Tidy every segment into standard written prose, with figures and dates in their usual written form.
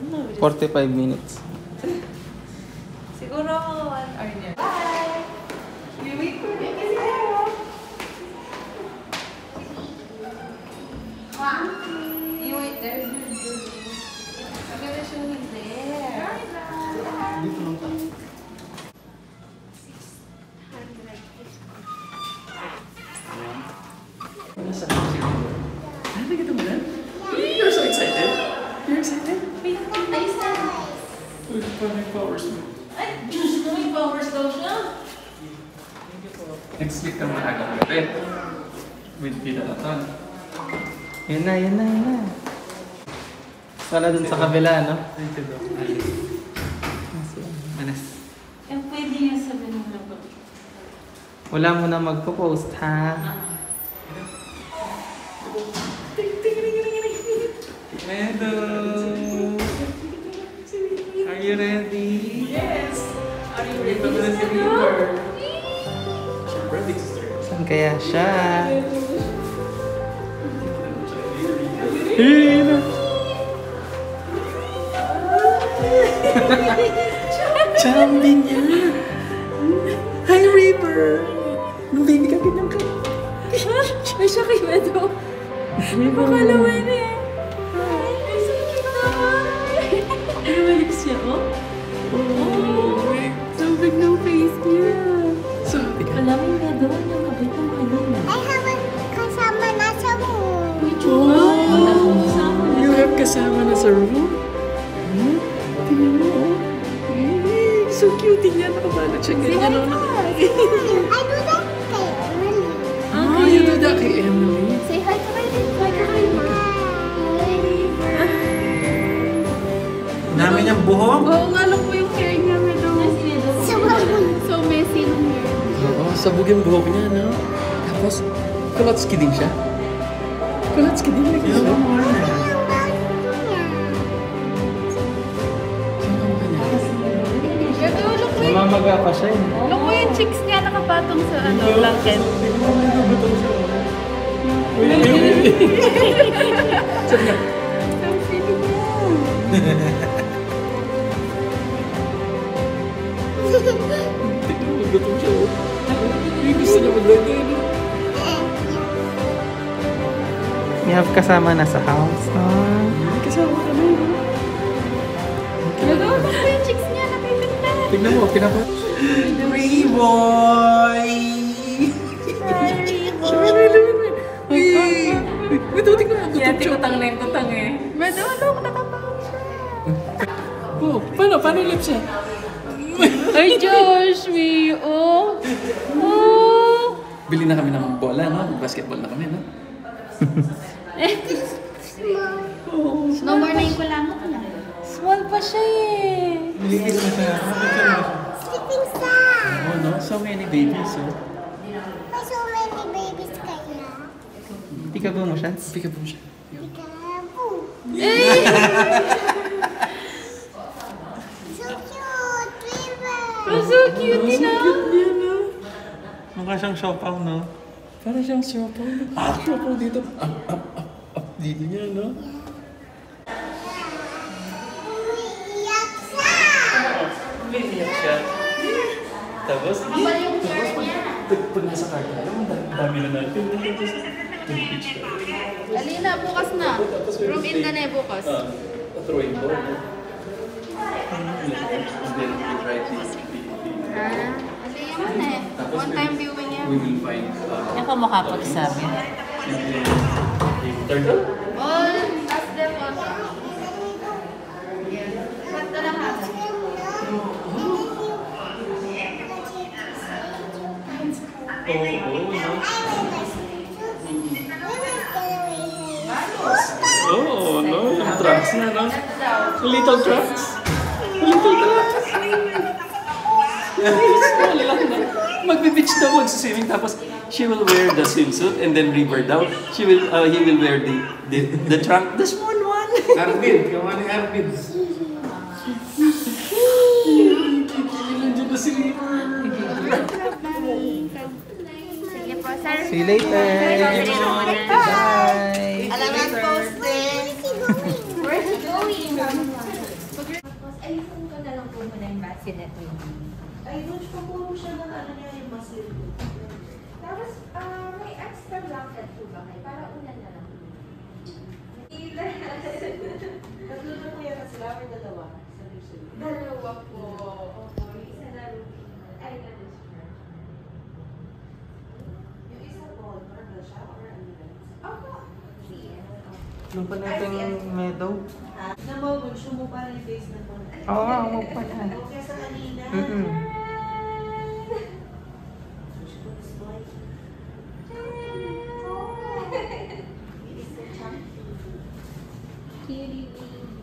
45 minutes. Siguro 1 hour niya. Bye! You wait for me kasi tayo. You wait there. I'm gonna show him there. Dito lang tayo. You're so excited? You're excited? Wait, ayos na. Uy, parang may powers mo. Ay, Diyos ko, may powers daw siya. Next week ka maagang gabi. With Tita Laton. Yan na, yan na, yan na. Sana dun sa kabila, no? Thank you, Doc. Anas. Yung pwede niya sabihin mo ba? Wala mo na magpo-post, ha? Hello! Are you ready? Yes! Are you ready Ito na si to River. go? Siyempre, big sister. Saan kaya siya? Chambi niya! Hi, River! Nung baby ka, ganyan ka. Ay, siya kay Medo. Napakalawa na eh. Ay, so cute naman. Ano ba lips niya, oh? Oh! So big ng face niya. So, Alam mo nga doon, yung kabit ng kanina. I haven't kasama na sa moon. Uy, Chua! Wala akong kasama na. you have kasama na sa room? Hmm? Tingnan mo, oh. So cute niya. Nakabalat siya ganyan, oh. I do that kay Emily. Oh, you do that kay Emily. Say hi to my Hi to my Dami niyang buhok. Oo nga lang po yung hair niya, Medo. So messy yung hair. Oo, sabog yung buhok niya, no? Tapos, Kulotski din siya. Kulotski din lagi siya. Medo, look mo yung... Mamamaga pa siya, eh. Look mo yung cheeks niya nakapatong sa ano, blanket. Sabi niya, Ang sino niya. tignan mo, gutom siya, oh. Yung gusto niya maglagay, no? You have kasama na sa house, no? Kasama ka na, no? Medo, look mo yung cheeks niya napipinta. Tignan mo, pinapa. Reboy! Ito, tignan mo, Yan, gutom siya. tikutang na yung tutang eh. Medo, look, nakapang siya. Oh, paano yung lips niya? Ay, Josh, me, oh. Oh. Bili na kami ng bola, no? Basketball na kami, no? Snowboard na yung kulangot na. Small pa siya eh. Nilipis na siya. Sleeping star. Oh, no? So many babies, so. May so many babies kaya. Peekaboo mo siya? Peekaboo siya. Peekaboo. So cute, River. Oh, so cute din ah. Mukha siyang siopaw, no? Parang siyang siopaw. Siopaw dito. Up, dito niya, no? Iyak siya. Umiiyak siya. Tapos, pag nasa car tayo, ang dami na natin. Tapos, beach tayo. Alina, bukas na. Room in the na bukas. A throwing ball. And then we try this. Alina man eh. One time viewing yan. We will find Yan ka mukha po sabi. turtle. All, ask them on. Cut na lang ha. Oh, no, yung trucks na, no? Little trucks. Little trucks. Small lang na. Magbe-beach daw, magsiswimming, tapos she will wear the swimsuit and then River daw. He will wear the trunk, the small one. Arvin, yung ano Arvin? Nandiyan na si River. Sige po, sir. See you later. Bye. Alam mo, post din. Where is he going? Kinect mo yung... Ay, doon pa puro siya ng ano niya yung muscle. Tapos, may extra blanket po ba kayo? Para unan na lang. Tatlo na po yan sila, may dalawa. Sa Lucy. Dalawa po. Opo, yung isa na routine. Ay, na discharge. Yung isa po, ano siya? Or ano yan? Opo. Nung pa natin meadow. Namawag, mo pa rin yung face na po. Oo, ako pala. Okay sa kanina.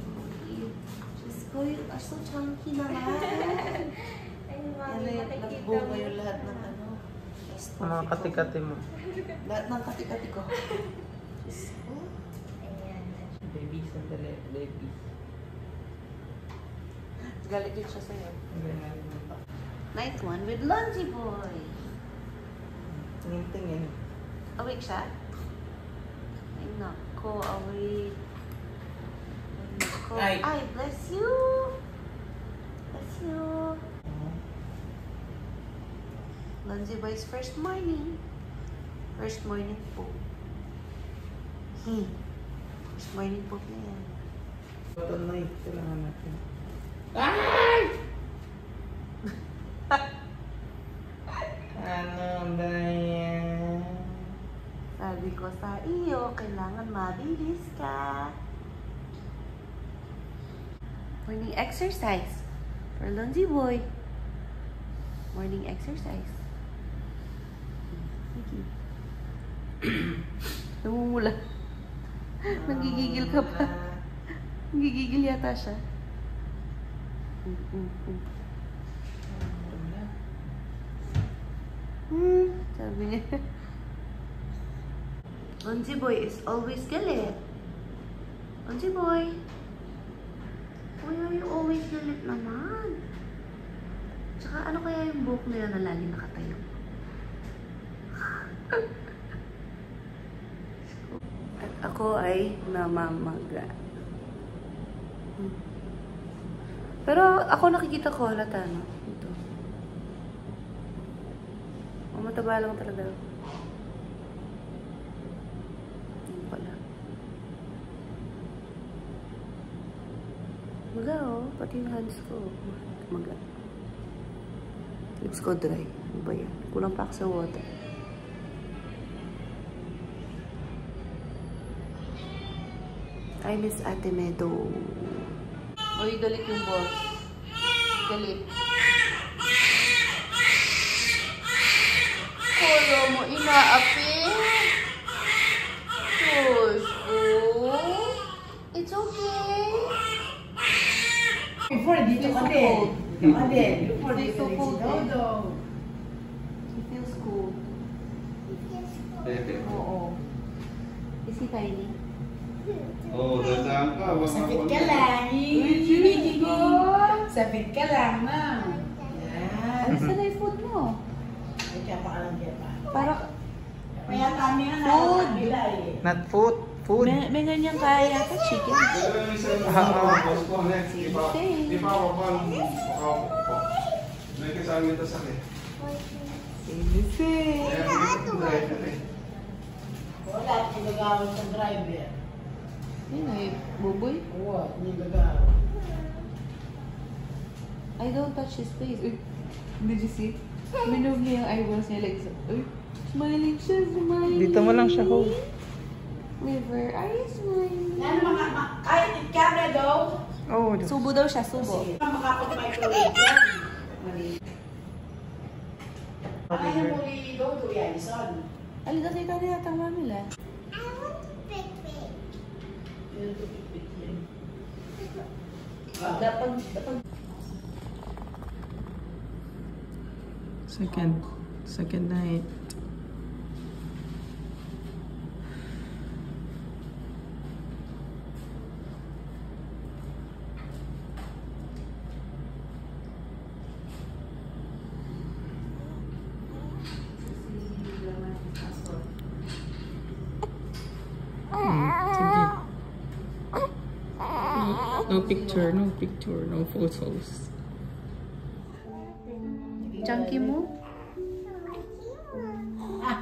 Diyos ko, you are so chunky naman. Ano yung nagbuo yung lahat ng ano? Mga kati-kati mo. Lahat ng kati-kati ko. Diyos ko. Baby, sandali. Baby. Galit din siya sa'yo. Ganyan. Night one with Lungy Boy. Tingin-tingin. Awake siya? Ay, nako, awake. Ay, nako. Ay. Ay, bless you. Bless you. Lungy Boy's first morning. First morning po. First morning po na yan. Ito na kailangan natin. Ano ba yan? Sabi ko sa iyo, kailangan mabilis ka. Morning exercise for Lungy Boy. Morning exercise. Sige. Namumula. Nagigigil ka pa. Nagigigil yata siya. Sabi niya. Lungy Boy is always galit. Lungy Boy. Why are you always galit naman? Tsaka ano kaya yung buhok na yun na lagi nakatayo? At ako ay namamaga. Pero ako nakikita ko halata, no? Ito. Mataba lang talaga. Ano pala? Maga, oh. Pati yung hands ko. Maga. Lips ko dry. Ano ba yan? Kulang pa ako sa water. I miss Ate Meadow. Uy, galit yung boss. Galit. Kolo mo, inaapi. Gosh, oh. It's okay. Before dito ka din. Before dito So rin si cold, eh. Dodo. He feels cool. Pepe. Oo. Is he tiny? Oh, dadaan ka. Sabit ka lang. Sabit ka lang, ma'am. Yan. Alis ka na yung food mo. Ay, kaya pa ka lang kaya pa. Para, Kaya kami nga na Food. sa kabila eh. Not food. Food. may ganyan kaya yata chicken. Di pa ako pa. May kasama ito sa akin. Easy. Wala, nagagawin sa driver. Yun ay, buboy. Oo, nagagawin. I don't touch his face. Uy, did you see? Minove niya yung eyebrows niya like, uy, smiling siya, smiling. Dito mo lang siya hold. River, are you smiling? Ano kahit it camera daw, Oh, Subo daw siya, subo. kasi makapag-microwave yan. Ayaw mo ni Dodo yan, son. Alida kita na yata ang mamila. I want to pick it. Yun, tupit-pit yan. Dapat. Second night. Sige. No picture, no photos. chunky mo?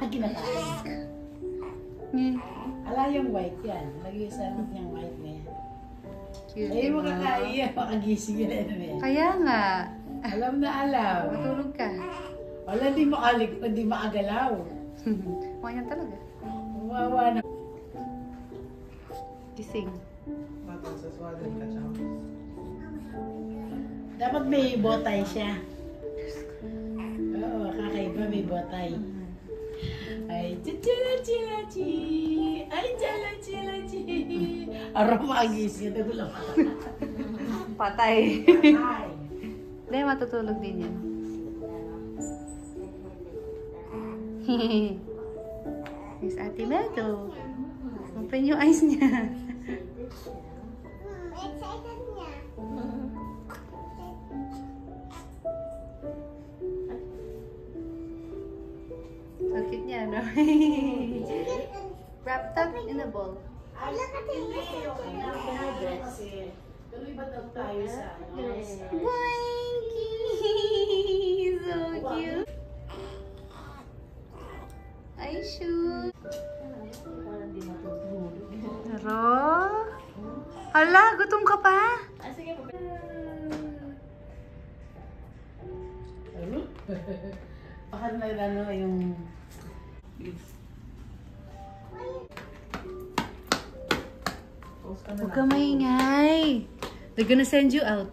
Kinakain. Hmm. Ala yung white yan. Nag-iisarap niyang white na yan. Cute. Ay, diba? makakaiya. Makagising yun yan. Kaya nga. Alam na alam. Matulog ka. Wala, di maagalaw. Mukha niyan talaga. Wawa na. Gising. Dapat may botay siya. Oo, kakaiba may botay. Ay, chichilachilachi. Ay, chalachilachi. Araw maagising. Nagulang pa. Patay. Ay. Hindi, matutulog din yan. Miss Ate Meadow. Open yung eyes niya. Excited niya. So cute niya, no? Wrapped up in a ball. Ay, hindi. Okay lang. Kasi, tuloy ba daw tayo sa Boinky! So cute. Ay, shoot. Pero? Hala, gutom ka pa? Ano? Baka na ano yung... Huwag ka maingay. They're gonna send you out.